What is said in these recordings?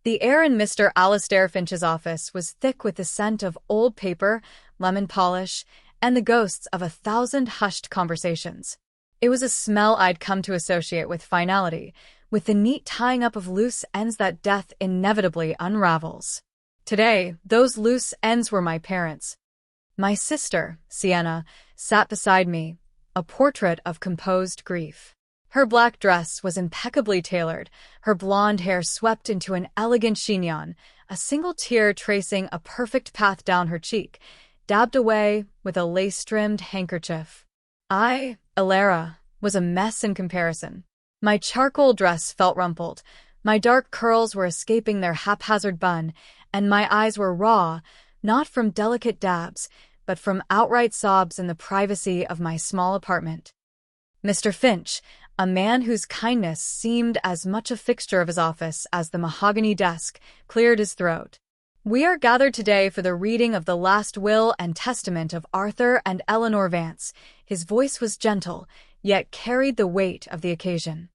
The air in Mr. Alastair Finch's office was thick with the scent of old paper, lemon polish, and the ghosts of 1,000 hushed conversations. It was a smell I'd come to associate with finality, with the neat tying up of loose ends that death inevitably unravels. Today, those loose ends were my parents. My sister, Sienna, sat beside me, a portrait of composed grief. Her black dress was impeccably tailored, her blonde hair swept into an elegant chignon, a single tear tracing a perfect path down her cheek, dabbed away with a lace-trimmed handkerchief. I, Clara, was a mess in comparison. My charcoal dress felt rumpled, my dark curls were escaping their haphazard bun, and my eyes were raw, not from delicate dabs, but from outright sobs in the privacy of my small apartment. Mr. Finch, a man whose kindness seemed as much a fixture of his office as the mahogany desk, cleared his throat. "We are gathered today for the reading of the last will and testament of Arthur and Eleanor Vance." His voice was gentle, yet carried the weight of the occasion.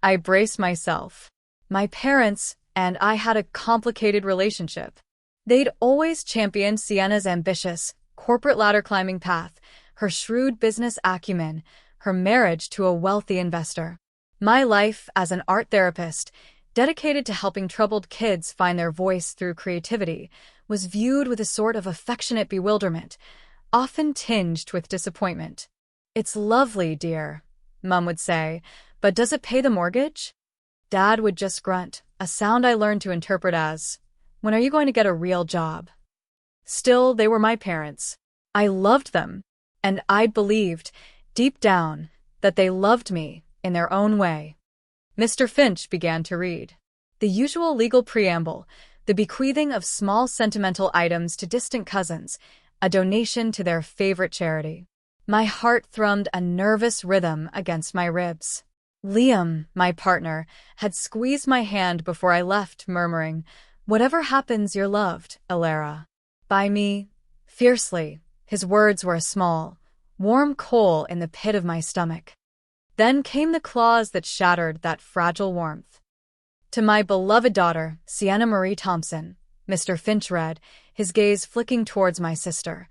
I braced myself. My parents and I had a complicated relationship. They'd always championed Sienna's ambitious, corporate ladder-climbing path, her shrewd business acumen, her marriage to a wealthy investor. My life as an art therapist, dedicated to helping troubled kids find their voice through creativity, was viewed with a sort of affectionate bewilderment, often tinged with disappointment. "It's lovely, dear," Mum would say, "but does it pay the mortgage?" Dad would just grunt, a sound I learned to interpret as, "When are you going to get a real job?" Still, they were my parents. I loved them, and I'd believed, deep down, that they loved me in their own way. Mr. Finch began to read. The usual legal preamble, the bequeathing of small sentimental items to distant cousins, a donation to their favorite charity. My heart thrummed a nervous rhythm against my ribs. Liam, my partner, had squeezed my hand before I left, murmuring, "Whatever happens, you're loved, Clara." By me, fiercely. His words were a small, warm coal in the pit of my stomach. Then came the clause that shattered that fragile warmth. "To my beloved daughter, Sienna Marie Thompson," Mr. Finch read, his gaze flicking towards my sister,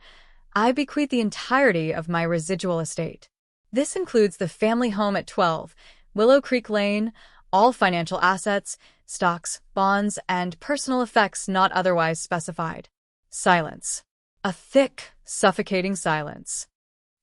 "I bequeath the entirety of my residual estate. This includes the family home at 12, Willow Creek Lane, all financial assets, stocks, bonds, and personal effects not otherwise specified." Silence. A thick, suffocating silence.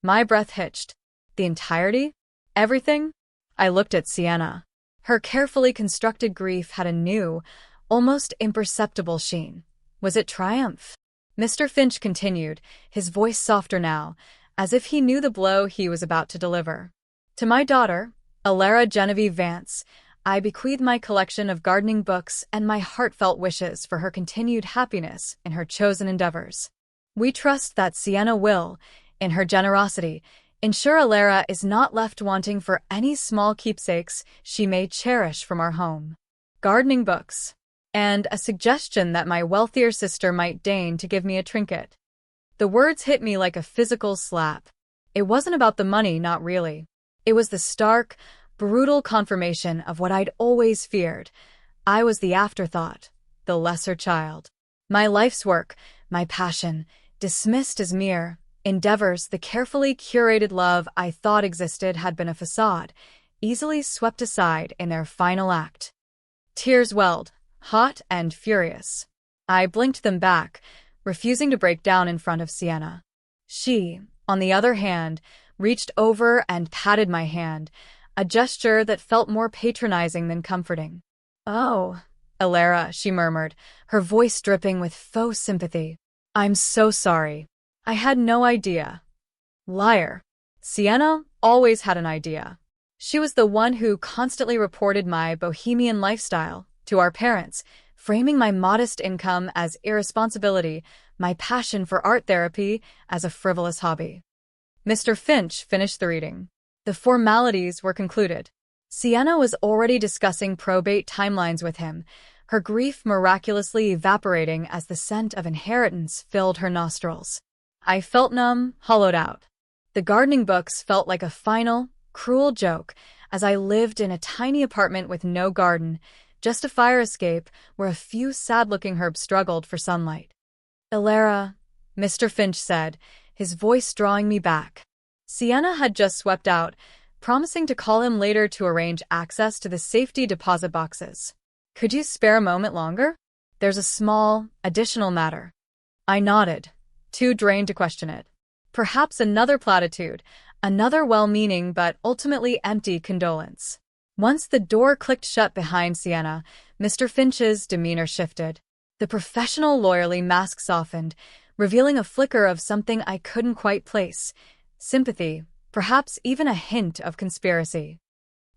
My breath hitched. The entirety? Everything? I looked at Sienna. Her carefully constructed grief had a new, almost imperceptible sheen. Was it triumph? Mr. Finch continued, his voice softer now, as if he knew the blow he was about to deliver. "To my daughter, Clara Genevieve Vance, I bequeath my collection of gardening books and my heartfelt wishes for her continued happiness in her chosen endeavors. We trust that Sienna will, in her generosity, ensure Clara is not left wanting for any small keepsakes she may cherish from our home." Gardening books. And a suggestion that my wealthier sister might deign to give me a trinket. The words hit me like a physical slap. It wasn't about the money, not really. It was the stark, brutal confirmation of what I'd always feared. I was the afterthought, the lesser child. My life's work, my passion, dismissed as mere endeavors, the carefully curated love I thought existed had been a facade, easily swept aside in their final act. Tears welled, hot and furious. I blinked them back, refusing to break down in front of Sienna. She, on the other hand, reached over and patted my hand, a gesture that felt more patronizing than comforting. "Oh, Clara," she murmured, her voice dripping with faux sympathy. "I'm so sorry. I had no idea." Liar. Sienna always had an idea. She was the one who constantly reported my bohemian lifestyle to our parents, framing my modest income as irresponsibility, my passion for art therapy as a frivolous hobby. Mr. Finch finished the reading. The formalities were concluded. Sienna was already discussing probate timelines with him, her grief miraculously evaporating as the scent of inheritance filled her nostrils. I felt numb, hollowed out. The gardening books felt like a final, cruel joke as I lived in a tiny apartment with no garden, just a fire escape where a few sad-looking herbs struggled for sunlight. "Clara," Mr. Finch said, his voice drawing me back. Sienna had just swept out, promising to call him later to arrange access to the safety deposit boxes. "Could you spare a moment longer? There's a small, additional matter." I nodded, too drained to question it. Perhaps another platitude, another well-meaning but ultimately empty condolence. Once the door clicked shut behind Sienna, Mr. Finch's demeanor shifted. The professional lawyerly mask softened, revealing a flicker of something I couldn't quite place. Sympathy, perhaps even a hint of conspiracy.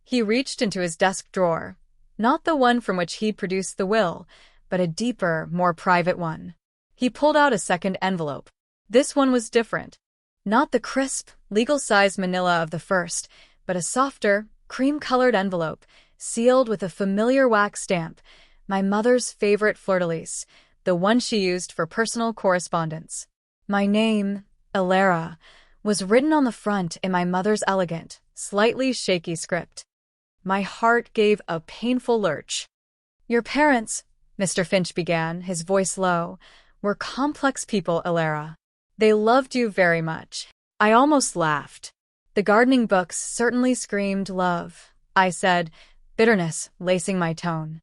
He reached into his desk drawer, not the one from which he'd produced the will, but a deeper, more private one. He pulled out a second envelope. This one was different. Not the crisp, legal-sized manila of the first, but a softer, cream-colored envelope, sealed with a familiar wax stamp, my mother's favorite fleur-de-lis, the one she used for personal correspondence. My name, Clara, was written on the front in my mother's elegant, slightly shaky script. My heart gave a painful lurch. "Your parents," Mr. Finch began, his voice low, "were complex people, Clara. They loved you very much." I almost laughed. "The gardening books certainly screamed love," I said, bitterness lacing my tone.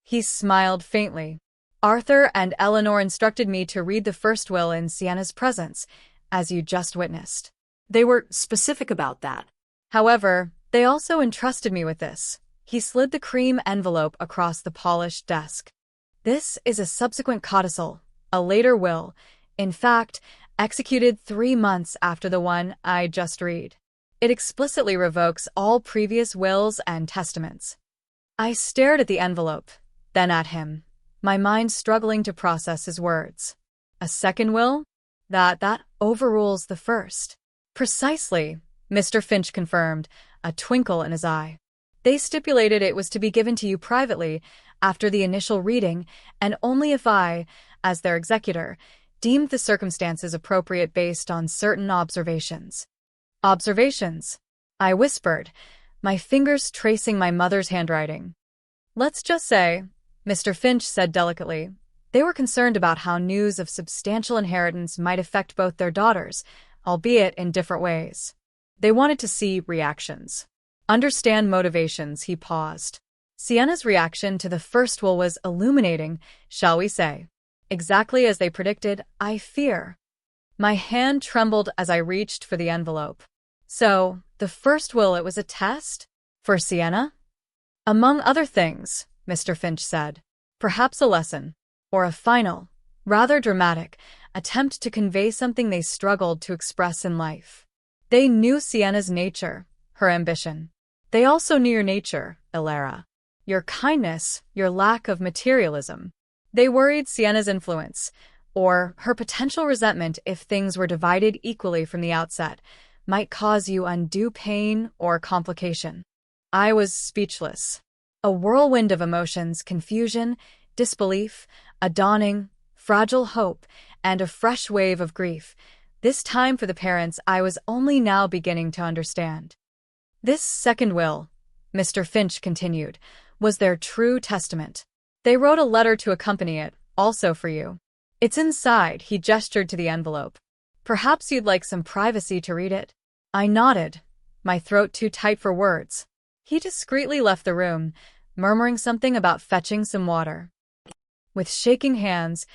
He smiled faintly. "Arthur and Eleanor instructed me to read the first will in Sienna's presence, as you just witnessed. They were specific about that. However, they also entrusted me with this." He slid the cream envelope across the polished desk. "This is a subsequent codicil, a later will, in fact, executed 3 months after the one I just read. It explicitly revokes all previous wills and testaments." I stared at the envelope, then at him, my mind struggling to process his words. "A second will? That overrules the first." "Precisely," Mr. Finch confirmed, a twinkle in his eye. "They stipulated it was to be given to you privately after the initial reading, and only if I, as their executor, deemed the circumstances appropriate based on certain observations." "Observations?" I whispered, my fingers tracing my mother's handwriting. "Let's just say," Mr. Finch said delicately, "they were concerned about how news of substantial inheritance might affect both their daughters, albeit in different ways. They wanted to see reactions. Understand motivations." He paused. Sienna's reaction to the first will was illuminating, shall we say. Exactly as they predicted, I fear. My hand trembled as I reached for the envelope. "So, the first will, it was a test? For Sienna?" "Among other things," Mr. Finch said. "Perhaps a lesson, or a final, rather dramatic, attempt to convey something they struggled to express in life. They knew Sienna's nature, her ambition. They also knew your nature, Clara. Your kindness, your lack of materialism. They worried Sienna's influence, or her potential resentment if things were divided equally from the outset, might cause you undue pain or complication." I was speechless. A whirlwind of emotions, confusion, disbelief, a dawning, fragile hope, and a fresh wave of grief. This time for the parents I was only now beginning to understand. "This second will," Mr. Finch continued, "was their true testament. They wrote a letter to accompany it, also for you. It's inside." He gestured to the envelope. "Perhaps you'd like some privacy to read it?" I nodded, my throat too tight for words. He discreetly left the room, murmuring something about fetching some water. With shaking hands,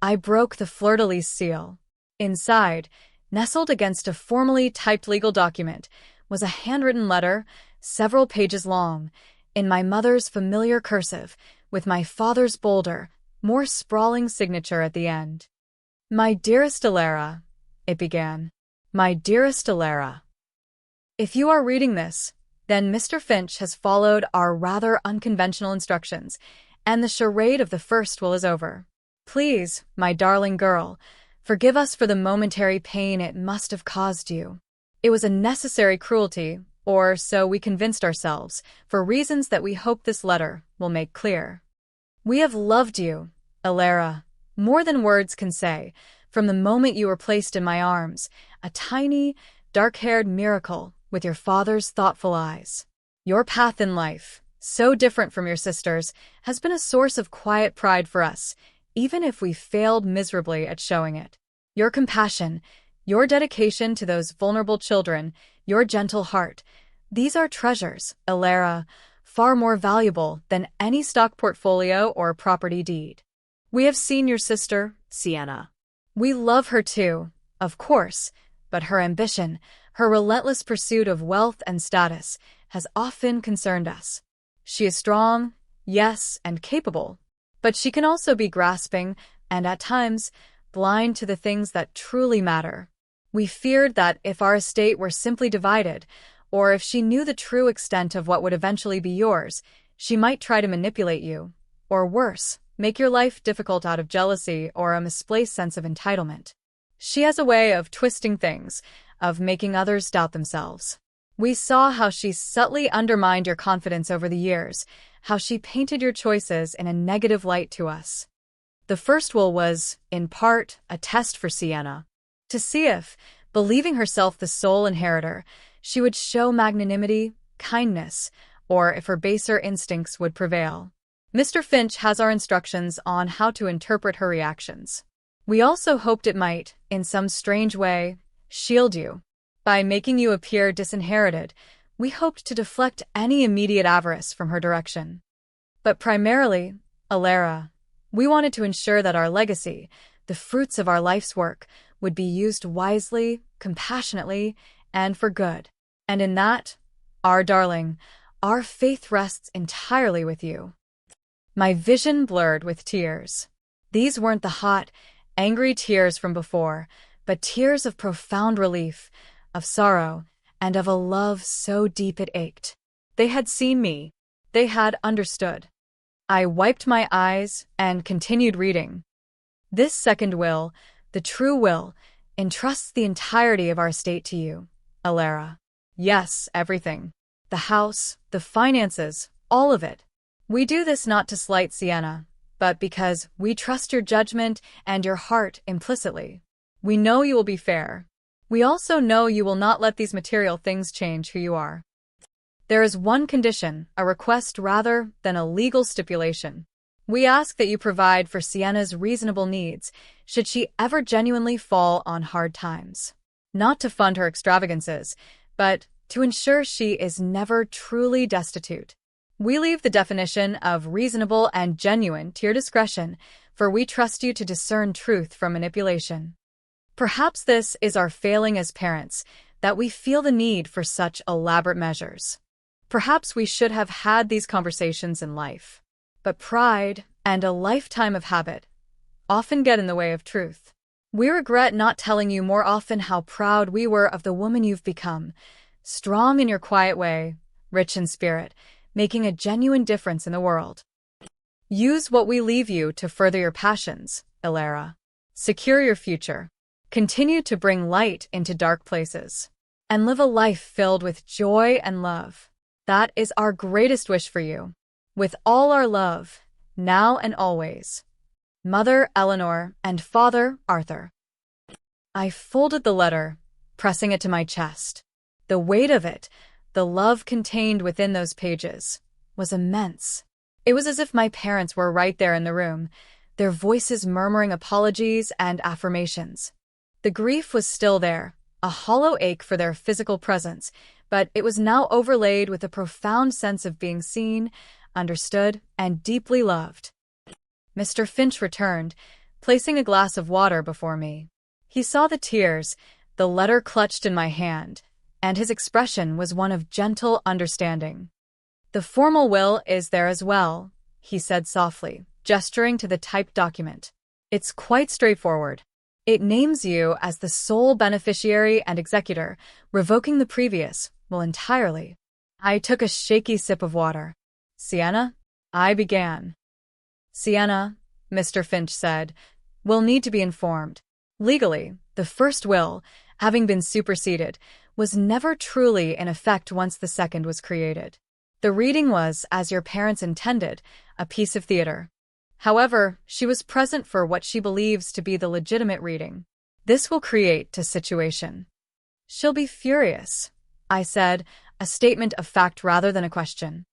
I broke the fleur-de-lis seal. Inside, nestled against a formally typed legal document, was a handwritten letter, several pages long, in my mother's familiar cursive, with my father's bolder, more sprawling signature at the end. "My dearest Clara," it began. "My dearest Clara. If you are reading this, then Mr. Finch has followed our rather unconventional instructions, and the charade of the first will is over. Please, my darling girl, forgive us for the momentary pain it must have caused you. It was a necessary cruelty, or so we convinced ourselves, for reasons that we hope this letter will make clear. We have loved you, Clara, more than words can say, from the moment you were placed in my arms, a tiny, dark-haired miracle with your father's thoughtful eyes. Your path in life, so different from your sisters, has been a source of quiet pride for us, even if we failed miserably at showing it. Your compassion, your dedication to those vulnerable children, your gentle heart, these are treasures, Clara, far more valuable than any stock portfolio or property deed. We have seen your sister, Sienna. We love her too, of course, but her ambition, her relentless pursuit of wealth and status, has often concerned us. She is strong, yes, and capable, but she can also be grasping and, at times, blind to the things that truly matter. We feared that if our estate were simply divided, or if she knew the true extent of what would eventually be yours, she might try to manipulate you, or worse, make your life difficult out of jealousy or a misplaced sense of entitlement. She has a way of twisting things, of making others doubt themselves. We saw how she subtly undermined your confidence over the years, how she painted your choices in a negative light to us. The first will was, in part, a test for Sienna, to see if, believing herself the sole inheritor, she would show magnanimity, kindness, or if her baser instincts would prevail. Mr. Finch has our instructions on how to interpret her reactions. We also hoped it might, in some strange way, shield you. By making you appear disinherited, we hoped to deflect any immediate avarice from her direction. But primarily, Clara, we wanted to ensure that our legacy, the fruits of our life's work, would be used wisely, compassionately, and for good. And in that, our darling, our faith rests entirely with you. My vision blurred with tears. These weren't the hot, angry tears from before, but tears of profound relief, of sorrow, and of a love so deep it ached. They had seen me. They had understood. I wiped my eyes and continued reading. This second will, the true will, entrusts the entirety of our estate to you, Clara. Yes, everything. The house, the finances, all of it. We do this not to slight Sienna, but because we trust your judgment and your heart implicitly. We know you will be fair. We also know you will not let these material things change who you are. There is one condition, a request rather than a legal stipulation. We ask that you provide for Sienna's reasonable needs, should she ever genuinely fall on hard times. Not to fund her extravagances, but to ensure she is never truly destitute. We leave the definition of reasonable and genuine to your discretion, for we trust you to discern truth from manipulation. Perhaps this is our failing as parents, that we feel the need for such elaborate measures. Perhaps we should have had these conversations in life. But pride and a lifetime of habit often get in the way of truth. We regret not telling you more often how proud we were of the woman you've become, strong in your quiet way, rich in spirit, making a genuine difference in the world. Use what we leave you to further your passions, Clara. Secure your future. Continue to bring light into dark places. And live a life filled with joy and love. That is our greatest wish for you. With all our love, now and always. Mother Eleanor and Father Arthur. I folded the letter, pressing it to my chest. The weight of it, the love contained within those pages, was immense. It was as if my parents were right there in the room, their voices murmuring apologies and affirmations. The grief was still there, a hollow ache for their physical presence, but it was now overlaid with a profound sense of being seen, understood, and deeply loved. Mr. Finch returned, placing a glass of water before me. He saw the tears, the letter clutched in my hand, and his expression was one of gentle understanding. "The formal will is there as well," he said softly, gesturing to the typed document. "It's quite straightforward. It names you as the sole beneficiary and executor, revoking the previous will entirely." I took a shaky sip of water. "Sienna?" I began. "Sienna," Mr. Finch said, "will need to be informed. Legally, the first will, having been superseded, was never truly in effect once the second was created. The reading was, as your parents intended, a piece of theater. However, she was present for what she believes to be the legitimate reading. This will create a situation." "She'll be furious," I said, a statement of fact rather than a question.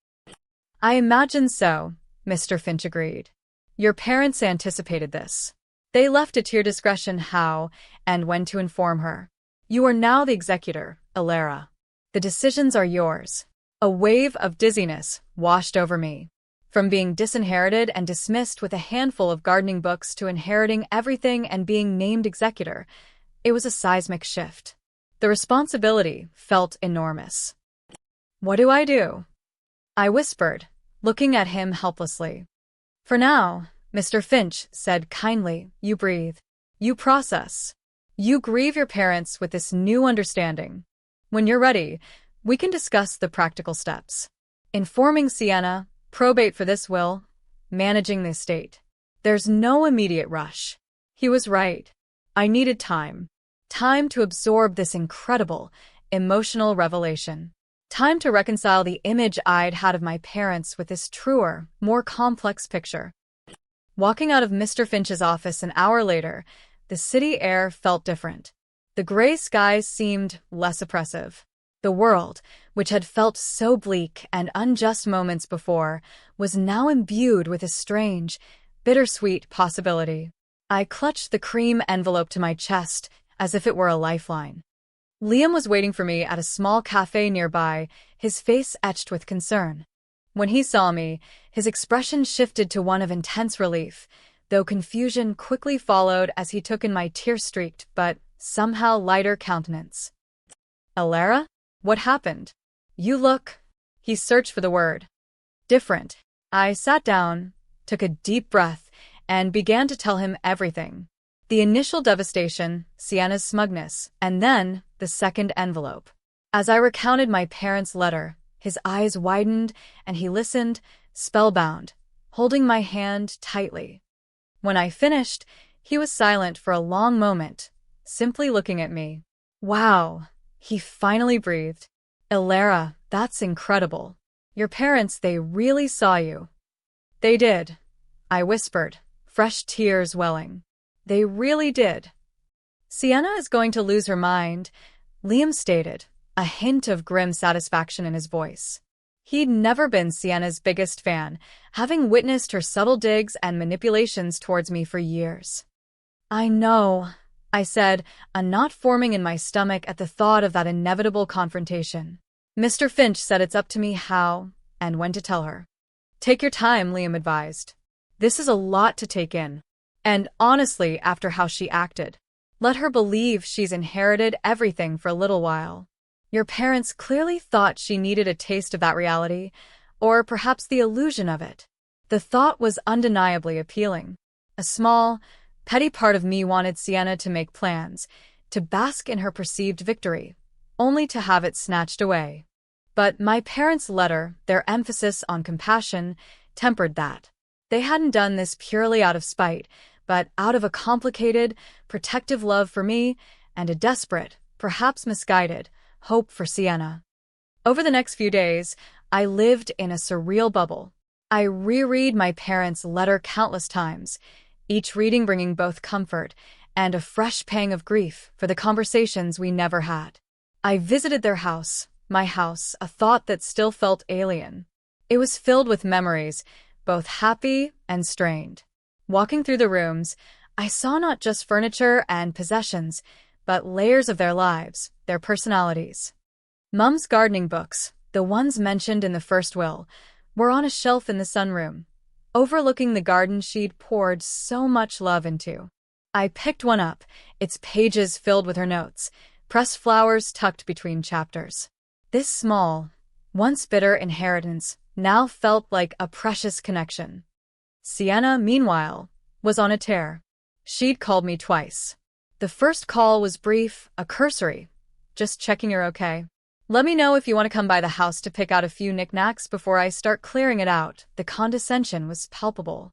I imagine so, Mr. Finch agreed. Your parents anticipated this. They left it to your discretion how and when to inform her. You are now the executor, Clara. The decisions are yours. A wave of dizziness washed over me. From being disinherited and dismissed with a handful of gardening books to inheriting everything and being named executor, it was a seismic shift. The responsibility felt enormous. What do I do? I whispered, looking at him helplessly. For now, Mr. Finch said kindly, you breathe. You process. You grieve your parents with this new understanding. When you're ready, we can discuss the practical steps. Informing Sienna, probate for this will, managing the estate. There's no immediate rush. He was right. I needed time. Time to absorb this incredible, emotional revelation. Time to reconcile the image I'd had of my parents with this truer, more complex picture. Walking out of Mr. Finch's office an hour later, the city air felt different. The gray skies seemed less oppressive. The world, which had felt so bleak and unjust moments before, was now imbued with a strange, bittersweet possibility. I clutched the cream envelope to my chest as if it were a lifeline. Liam was waiting for me at a small cafe nearby, his face etched with concern. When he saw me, his expression shifted to one of intense relief, though confusion quickly followed as he took in my tear-streaked but somehow lighter countenance. Clara? What happened? You look... He searched for the word. Different. I sat down, took a deep breath, and began to tell him everything. The initial devastation, Sienna's smugness, and then the second envelope. As I recounted my parents' letter, his eyes widened and he listened, spellbound, holding my hand tightly. When I finished, he was silent for a long moment, simply looking at me. Wow, he finally breathed. Clara, that's incredible. Your parents, they really saw you. They did, I whispered, fresh tears welling. They really did. Sienna is going to lose her mind, Liam stated, a hint of grim satisfaction in his voice. He'd never been Sienna's biggest fan, having witnessed her subtle digs and manipulations towards me for years. I know, I said, a knot forming in my stomach at the thought of that inevitable confrontation. Mr. Finch said it's up to me how and when to tell her. Take your time, Liam advised. This is a lot to take in. And honestly, after how she acted, let her believe she's inherited everything for a little while. Your parents clearly thought she needed a taste of that reality, or perhaps the illusion of it. The thought was undeniably appealing. A small, petty part of me wanted Sienna to make plans, to bask in her perceived victory, only to have it snatched away. But my parents' letter, their emphasis on compassion, tempered that. They hadn't done this purely out of spite, but out of a complicated, protective love for me and a desperate, perhaps misguided, hope for Sienna. Over the next few days, I lived in a surreal bubble. I reread my parents' letter countless times, each reading bringing both comfort and a fresh pang of grief for the conversations we never had. I visited their house, my house, a thought that still felt alien. It was filled with memories, both happy and strained. Walking through the rooms, I saw not just furniture and possessions, but layers of their lives, their personalities. Mum's gardening books, the ones mentioned in the first will, were on a shelf in the sunroom, overlooking the garden she'd poured so much love into. I picked one up, its pages filled with her notes, pressed flowers tucked between chapters. This small, once bitter inheritance now felt like a precious connection. Sienna, meanwhile, was on a tear. She'd called me twice. The first call was brief, a cursory. Just checking you're okay. Let me know if you want to come by the house to pick out a few knickknacks before I start clearing it out. The condescension was palpable.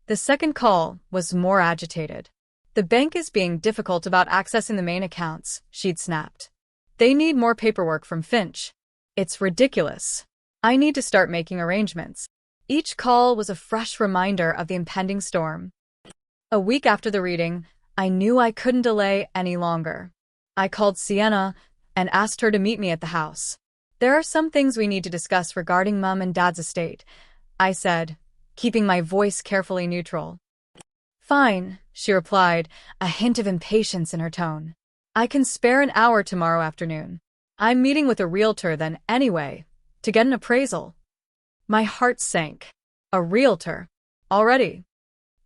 The second call was more agitated. The bank is being difficult about accessing the main accounts, she'd snapped. They need more paperwork from Finch. It's ridiculous. I need to start making arrangements. Each call was a fresh reminder of the impending storm. A week after the reading, I knew I couldn't delay any longer. I called Sienna and asked her to meet me at the house. There are some things we need to discuss regarding Mum and Dad's estate, I said, keeping my voice carefully neutral. Fine, she replied, a hint of impatience in her tone. I can spare an hour tomorrow afternoon. I'm meeting with a realtor then anyway, to get an appraisal. My heart sank. A realtor? Already?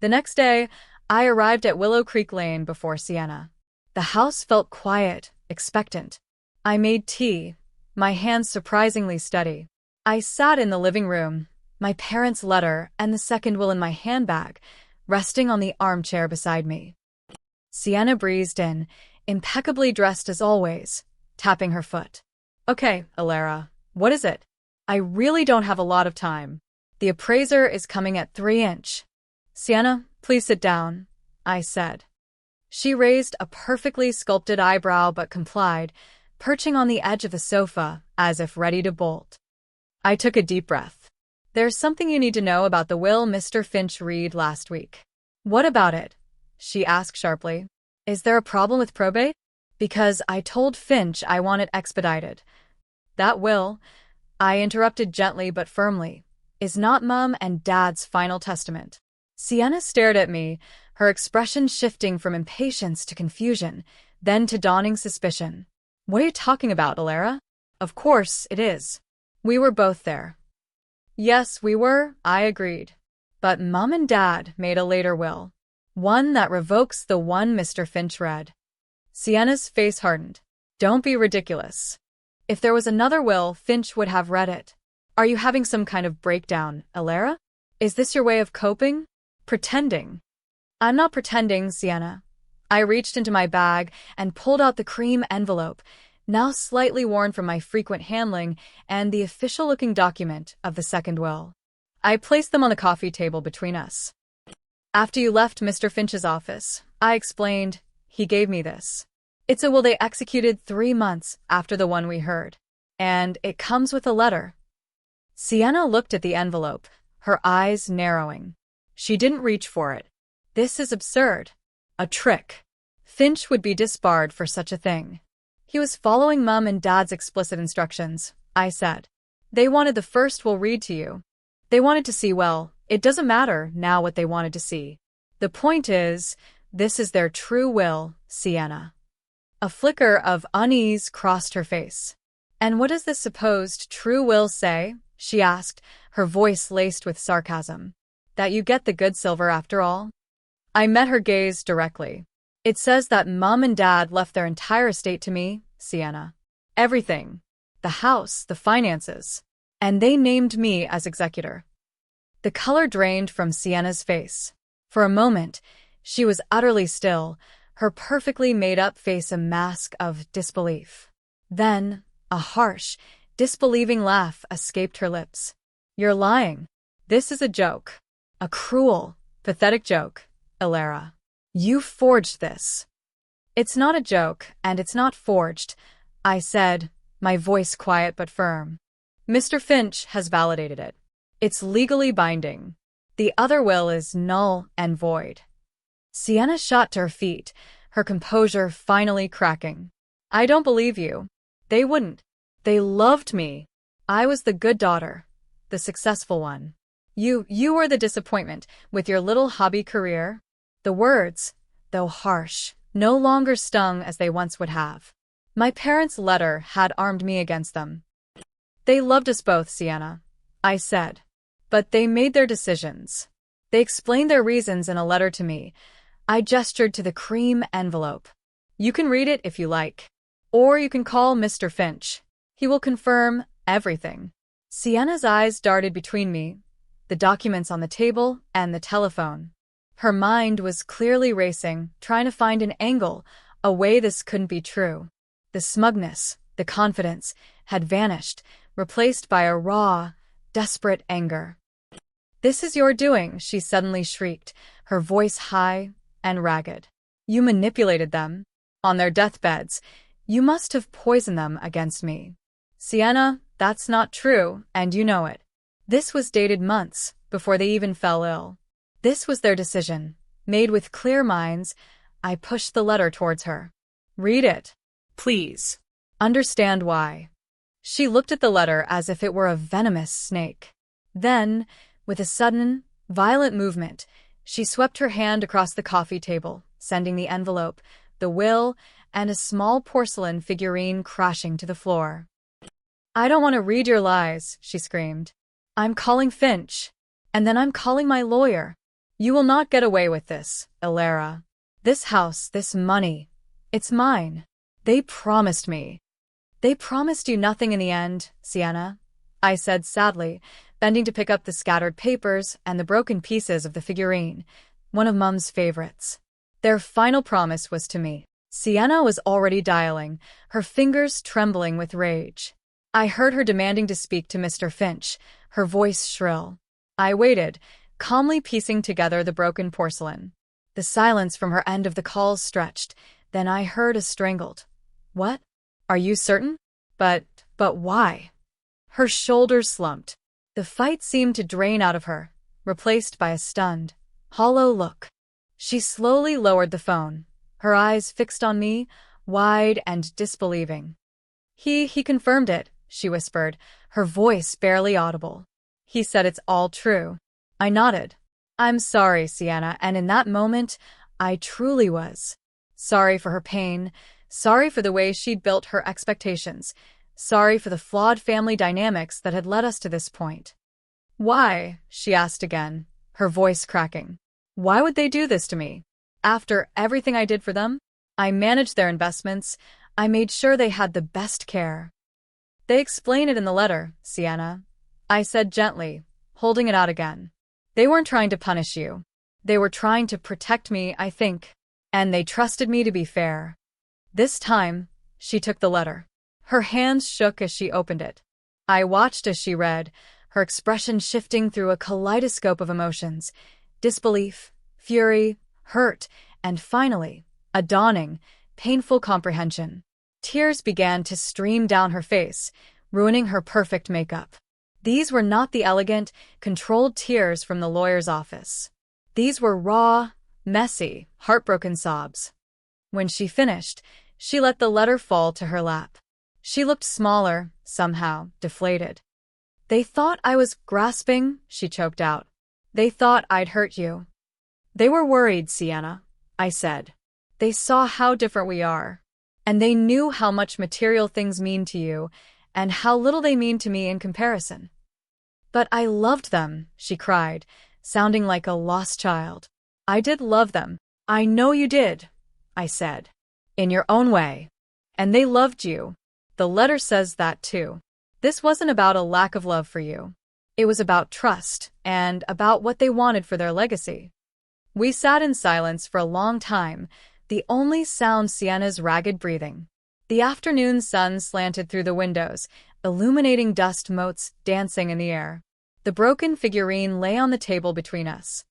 The next day, I arrived at Willow Creek Lane before Sienna. The house felt quiet, expectant. I made tea, my hands surprisingly steady. I sat in the living room, my parents' letter and the second will in my handbag, resting on the armchair beside me. Sienna breezed in, impeccably dressed as always, tapping her foot. Okay, Clara, what is it? I really don't have a lot of time. The appraiser is coming at 3-inch. Sienna, please sit down, I said. She raised a perfectly sculpted eyebrow but complied, perching on the edge of the sofa as if ready to bolt. I took a deep breath. There's something you need to know about the will Mr. Finch read last week. What about it? She asked sharply. Is there a problem with probate? Because I told Finch I want it expedited. That will, I interrupted gently but firmly, is not Mum and Dad's final testament. Sienna stared at me, her expression shifting from impatience to confusion, then to dawning suspicion. What are you talking about, Clara? Of course it is. We were both there. Yes, we were, I agreed. But Mum and Dad made a later will. One that revokes the one Mr. Finch read. Sienna's face hardened. Don't be ridiculous. If there was another will, Finch would have read it. Are you having some kind of breakdown, Clara? Is this your way of coping? Pretending? I'm not pretending, Sienna. I reached into my bag and pulled out the cream envelope, now slightly worn from my frequent handling, and the official-looking document of the second will. I placed them on the coffee table between us. After you left Mr. Finch's office, I explained, he gave me this. It's a will they executed 3 months after the one we heard, and it comes with a letter. Sienna looked at the envelope, her eyes narrowing. She didn't reach for it. This is absurd. A trick. Finch would be disbarred for such a thing. He was following Mum and Dad's explicit instructions, I said. They wanted the first will read to you. They wanted to see, well, it doesn't matter now what they wanted to see. The point is, this is their true will, Sienna. A flicker of unease crossed her face. And what does this supposed true will say? She asked, her voice laced with sarcasm. That you get the good silver after all? I met her gaze directly. It says that Mum and Dad left their entire estate to me, Sienna. Everything. The house, the finances. And they named me as executor. The color drained from Sienna's face. For a moment, she was utterly still, her perfectly made-up face a mask of disbelief. Then, a harsh, disbelieving laugh escaped her lips. You're lying. This is a joke. A cruel, pathetic joke, Clara. You forged this. It's not a joke, and it's not forged, I said, my voice quiet but firm. Mr. Finch has validated it. It's legally binding. The other will is null and void. Sienna shot to her feet, her composure finally cracking. I don't believe you. They wouldn't. They loved me. I was the good daughter, the successful one. You were the disappointment with your little hobby career. The words, though harsh, no longer stung as they once would have. My parents' letter had armed me against them. They loved us both, Sienna, I said. But they made their decisions. They explained their reasons in a letter to me. I gestured to the cream envelope. You can read it if you like. Or you can call Mr. Finch. He will confirm everything. Sienna's eyes darted between me, the documents on the table and the telephone. Her mind was clearly racing, trying to find an angle, a way this couldn't be true. The smugness, the confidence, had vanished, replaced by a raw, desperate anger. This is your doing, she suddenly shrieked, her voice high and ragged. You manipulated them. On their deathbeds, you must have poisoned them against me. Sienna, that's not true, and you know it. This was dated months before they even fell ill. This was their decision, made with clear minds. I pushed the letter towards her. Read it. Please. Understand why. She looked at the letter as if it were a venomous snake. Then, with a sudden, violent movement, she swept her hand across the coffee table, sending the envelope, the will, and a small porcelain figurine crashing to the floor. "I don't want to read your lies," she screamed. "I'm calling Finch. And then I'm calling my lawyer. You will not get away with this, Clara. This house, this money, it's mine. They promised me." "They promised you nothing in the end, Sienna," I said sadly, bending to pick up the scattered papers and the broken pieces of the figurine, one of Mum's favorites. "Their final promise was to me." Sienna was already dialing, her fingers trembling with rage. I heard her demanding to speak to Mr. Finch, her voice shrill. I waited, calmly piecing together the broken porcelain. The silence from her end of the call stretched, then I heard a strangled, "What? Are you certain? But why?" Her shoulders slumped. The fight seemed to drain out of her, replaced by a stunned, hollow look. She slowly lowered the phone, her eyes fixed on me, wide and disbelieving. He confirmed it," she whispered, her voice barely audible. "He said it's all true." I nodded. "I'm sorry, Sienna," and in that moment, I truly was. Sorry for her pain, sorry for the way she'd built her expectations, sorry for the flawed family dynamics that had led us to this point. "Why?" she asked again, her voice cracking. "Why would they do this to me? After everything I did for them? I managed their investments, I made sure they had the best care." "They explain it in the letter, Sienna," I said gently, holding it out again. "They weren't trying to punish you. They were trying to protect me, I think. And they trusted me to be fair." This time, she took the letter. Her hands shook as she opened it. I watched as she read, her expression shifting through a kaleidoscope of emotions: disbelief, fury, hurt, and finally, a dawning, painful comprehension. Tears began to stream down her face, ruining her perfect makeup. These were not the elegant, controlled tears from the lawyer's office. These were raw, messy, heartbroken sobs. When she finished, she let the letter fall to her lap. She looked smaller, somehow, deflated. "They thought I was grasping," she choked out. "They thought I'd hurt you." "They were worried, Sienna," I said. "They saw how different we are. And they knew how much material things mean to you, and how little they mean to me in comparison." "But I loved them," she cried, sounding like a lost child. "I did love them." "I know you did," I said. "In your own way. And they loved you. The letter says that too. This wasn't about a lack of love for you. It was about trust, and about what they wanted for their legacy." We sat in silence for a long time, the only sound Sienna's ragged breathing. The afternoon sun slanted through the windows, illuminating dust motes dancing in the air. The broken figurine lay on the table between us.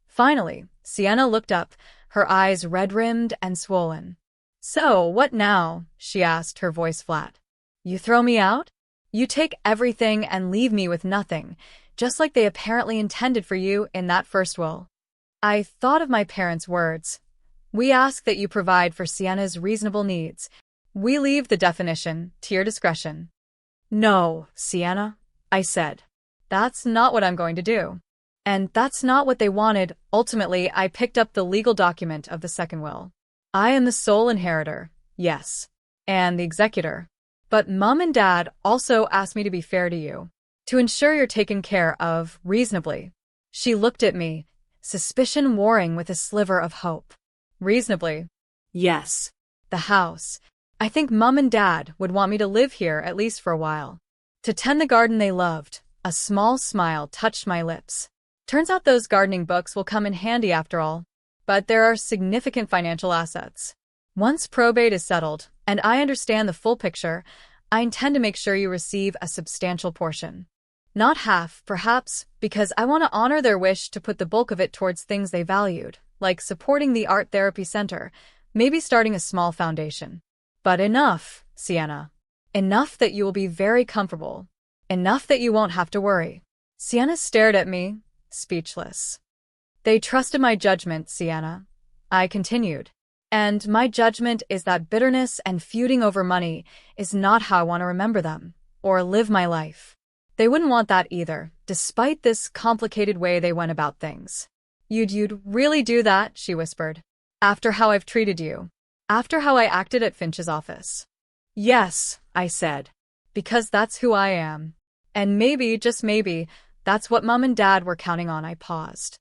Finally, Sienna looked up, her eyes red-rimmed and swollen. "So, what now?" she asked, her voice flat. "You throw me out? You take everything and leave me with nothing, just like they apparently intended for you in that first will." I thought of my parents' words. "We ask that you provide for Sienna's reasonable needs. We leave the definition to your discretion." "No, Sienna," I said. "That's not what I'm going to do." And that's not what they wanted. Ultimately, I picked up the legal document of the second will. I am the sole inheritor, yes, and the executor. But Mum and Dad also asked me to be fair to you, to ensure you're taken care of reasonably. She looked at me, suspicion warring with a sliver of hope. "Reasonably?" "Yes. The house. I think Mum and Dad would want me to live here at least for a while. To tend the garden they loved." A small smile touched my lips. "Turns out those gardening books will come in handy after all. But there are significant financial assets. Once probate is settled, and I understand the full picture, I intend to make sure you receive a substantial portion. Not half, perhaps, because I want to honor their wish to put the bulk of it towards things they valued, like supporting the art therapy center, maybe starting a small foundation. But enough, Sienna. Enough that you will be very comfortable. Enough that you won't have to worry." Sienna stared at me, speechless. "They trusted my judgment, Sienna," I continued. "And my judgment is that bitterness and feuding over money is not how I want to remember them, or live my life. They wouldn't want that either, despite this complicated way they went about things. You'd really do that, she whispered. After how I've treated you. After how I acted at Finch's office. Yes, I said. Because that's who I am. And maybe, just maybe, that's what Mom and Dad were counting on. I paused.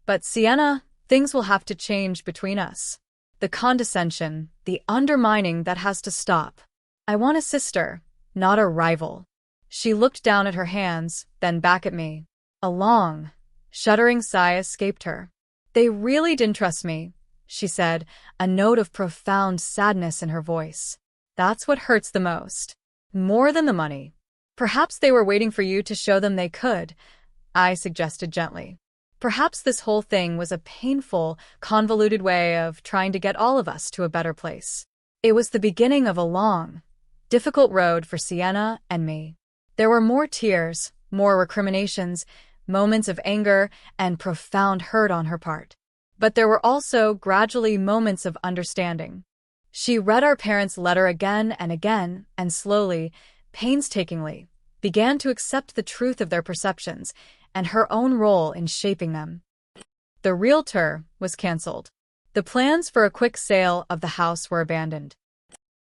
But Sienna, things will have to change between us. The condescension, the undermining, that has to stop. I want a sister, not a rival. She looked down at her hands, then back at me. A long, shuddering sigh escaped her. They really didn't trust me, she said, a note of profound sadness in her voice. That's what hurts the most. More than the money. Perhaps they were waiting for you to show them they could, I suggested gently. Perhaps this whole thing was a painful, convoluted way of trying to get all of us to a better place. It was the beginning of a long, difficult road for Sienna and me. There were more tears, more recriminations, moments of anger, and profound hurt on her part. But there were also, gradually, moments of understanding. She read our parents' letter again, and slowly, painstakingly, began to accept the truth of their perceptions and her own role in shaping them. The realtor was canceled. The plans for a quick sale of the house were abandoned.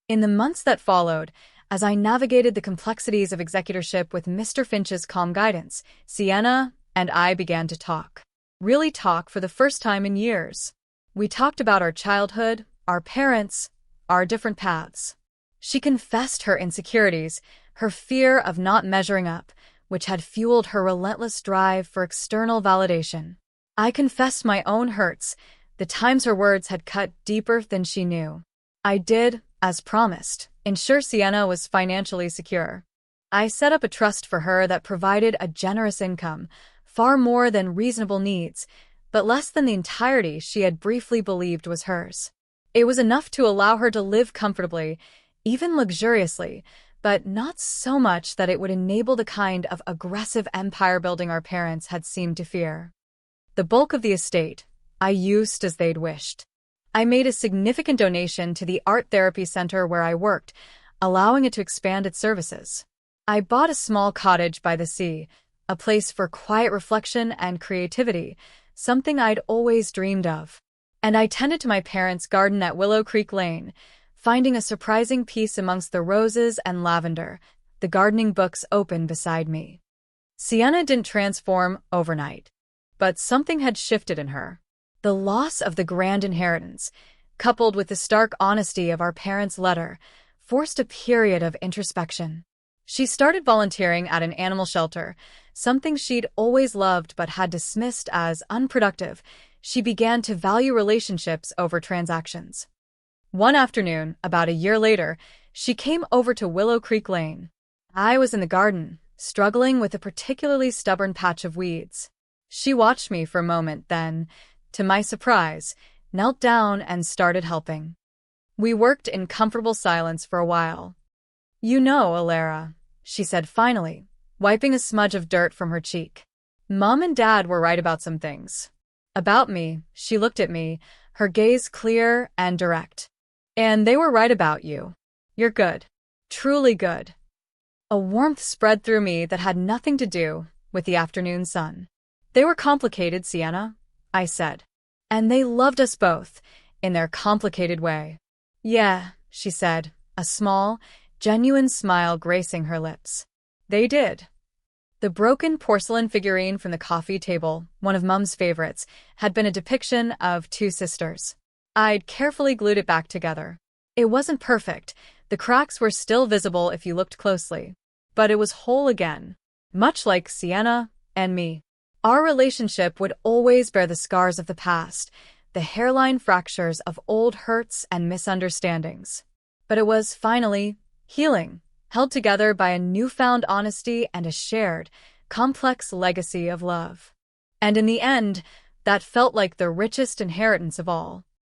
In the months that followed, as I navigated the complexities of executorship with Mr. Finch's calm guidance, Sienna and I began to talk. Really talk for the first time in years. We talked about our childhood, our parents, our different paths. She confessed her insecurities, her fear of not measuring up, which had fueled her relentless drive for external validation. I confessed my own hurts, the times her words had cut deeper than she knew. I did, as promised, ensure Sienna was financially secure. I set up a trust for her that provided a generous income, far more than reasonable needs, but less than the entirety she had briefly believed was hers. It was enough to allow her to live comfortably, even luxuriously, but not so much that it would enable the kind of aggressive empire-building our parents had seemed to fear. The bulk of the estate I used as they'd wished. I made a significant donation to the art therapy center where I worked, allowing it to expand its services. I bought a small cottage by the sea, a place for quiet reflection and creativity, something I'd always dreamed of. And I tended to my parents' garden at Willow Creek Lane, finding a surprising peace amongst the roses and lavender, the gardening books open beside me. Sienna didn't transform overnight, but something had shifted in her. The loss of the grand inheritance, coupled with the stark honesty of our parents' letter, forced a period of introspection. She started volunteering at an animal shelter, something she'd always loved but had dismissed as unproductive. She began to value relationships over transactions. One afternoon, about a year later, she came over to Willow Creek Lane. I was in the garden, struggling with a particularly stubborn patch of weeds. She watched me for a moment, then, to my surprise, knelt down and started helping. We worked in comfortable silence for a while. "You know, Clara," she said finally, wiping a smudge of dirt from her cheek. "Mom and Dad were right about some things. About me," she looked at me, her gaze clear and direct. "And they were right about you. You're good. Truly good." A warmth spread through me that had nothing to do with the afternoon sun. "They were complicated, Sienna," I said. "And they loved us both, in their complicated way." "Yeah," she said, a small, genuine smile gracing her lips. "They did." The broken porcelain figurine from the coffee table, one of Mum's favorites, had been a depiction of two sisters. I'd carefully glued it back together. It wasn't perfect. The cracks were still visible if you looked closely. But it was whole again. Much like Sienna and me. Our relationship would always bear the scars of the past, the hairline fractures of old hurts and misunderstandings. But it was, finally, healing, held together by a newfound honesty and a shared, complex legacy of love. And in the end, that felt like the richest inheritance of all.